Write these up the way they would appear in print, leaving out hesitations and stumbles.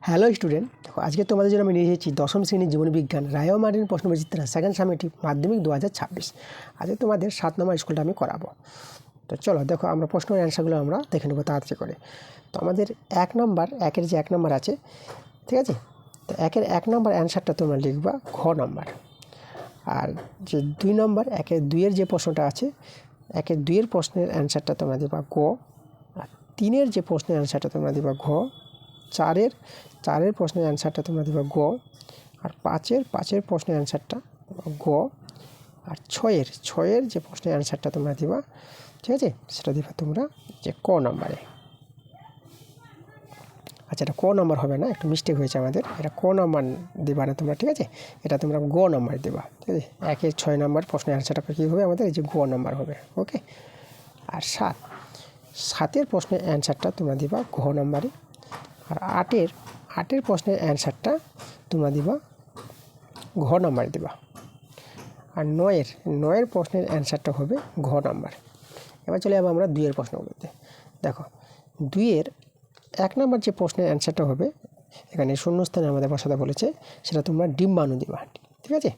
Hello student, দেখো আজকে তোমাদের জন্য আমি নিয়ে এসেছি দশম শ্রেণীর জীবনবিজ্ঞান রায় ও মার্টিন প্রশ্নবিচিত্রা সেকেন্ড সামেটিভ মাধ্যমিক 2026। আজকে তোমাদের 7 নম্বর স্কুলটা আমি করাবো। তো চলো দেখো আমরা প্রশ্নের অ্যান্সারগুলো আমরা দেখে নেবো তাড়াতাড়ি করে। তো আমাদের একের যে 1 নম্বর আছে, ঠিক আছে। তো একের 1 নম্বর অ্যান্সারটা তোমরা লিখবা ঘ নম্বর। আর যে 2 নম্বর 2-এর যে প্রশ্নটা আছে, 2-এর প্রশ্নের অ্যান্সারটা তোমরা দিবা গ। আর 3-এর যে প্রশ্নের অ্যান্সারটা তোমরা দিবা ঘ। 4-এর প্রশ্নের অ্যান্সারটা তোমরা দিবা গ। আর 5-এর প্রশ্নের অ্যান্সারটা গ। আর 6-এর যে প্রশ্নের অ্যান্সারটা তোমরা দিবা, ঠিক আছে, সেটা দিবা তোমরা যে ক নম্বরে। আচ্ছা, এটা ক নম্বর হবে না, একটু মিস্টেক হয়েছে আমাদের, এটা ক নম্বর দিবা না তোমরা, ঠিক আছে, এটা তোমরা গ নম্বর দিবা, ঠিক আছে। 6 নম্বর প্রশ্নের অ্যান্সারটা কী হবে আমাদের, এই যে গ নম্বর হবে, ওকে। আর 7-এর প্রশ্নের অ্যান্সারটা তোমরা দিবা ঘ নম্বরে। আর 8-এর প্রশ্নের অ্যান্সারটা তোমরা দিবা ঘ নম্বরে দিবা। আর 9-এর প্রশ্নের অ্যান্সারটা হবে ঘ নম্বর। এবার চলে যাবো আমরা 2-এর প্রশ্নগুলোতে। দেখো 2-এর 1 নম্বর যে প্রশ্নের অ্যান্সারটা হবে, এখানে শূন্যস্থানে আমাদের বসাতে বলেছে, সেটা তোমরা ডিম্বাণু দিবা, ঠিক আছে।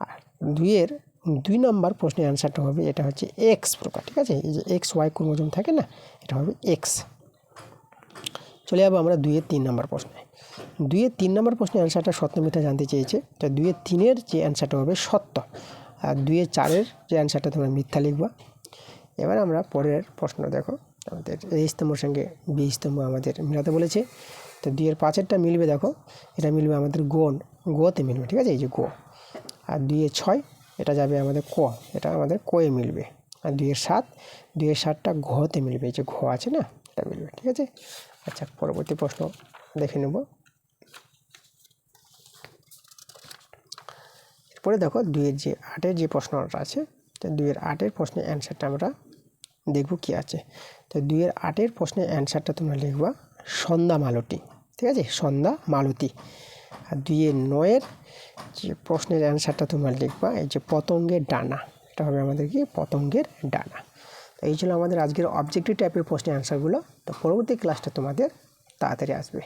আর 2-এর 2 নম্বর প্রশ্নের অ্যান্সারটা হবে, এটা হচ্ছে এক্স প্রকার, ঠিক আছে। এই যে XY ক্রোমোজোম থাকে না, এটা হবে এক্স। চলে যাবো আমরা 2-এর 3 নম্বর প্রশ্নে। 2-এর 3 নম্বর প্রশ্নের অ্যান্সারটা সত্য মিথ্যা জানতে চেয়েছে। তো 2-এর 3-এর যে অ্যান্সারটা হবে সত্য। আর 2-এর 4-এর যে অ্যান্সারটা তোমরা মিথ্যা লিখবা। এবার আমরা পরের প্রশ্ন দেখো, আমাদের এই স্তম্ভর সঙ্গে বি স্তম্ভ আমাদের মিলাতে বলেছে। তো 2-এর 5-এরটা মিলবে, দেখো এটা মিলবে আমাদের গোতে মিলবে, ঠিক আছে, এই যে গো। আর 2-এর 6 এটা যাবে আমাদের ক, এটা আমাদের কয়ে মিলবে। আর 2-এর 7টা ঘতে মিলবে, এই যে ঘ আছে না, এটা মিলবে, ঠিক আছে। আচ্ছা, পরবর্তী প্রশ্ন দেখে নেব। এরপরে দেখো 2-এর যে 8-এর যে প্রশ্নটা আছে, তো 2-এর 8-এর প্রশ্নের অ্যান্সারটা আমরা দেখব কি আছে। তো 2-এর 8-এর প্রশ্নের অ্যান্সারটা তোমরা লিখবা সন্ধ্যা মালতী, ঠিক আছে, সন্ধ্যা মালতী। আর 2-এর 9-এর যে প্রশ্নের অ্যান্সারটা তোমরা লিখবা এই যে পতঙ্গের ডানা, এটা হবে আমাদের কি পতঙ্গের ডানা। তো এই ছিল আমাদের আজকের অবজেক্টিভ টাইপের প্রশ্নের অ্যান্সারগুলো। তো পরবর্তী ক্লাসটা তোমাদের তাড়াতাড়ি আসবে।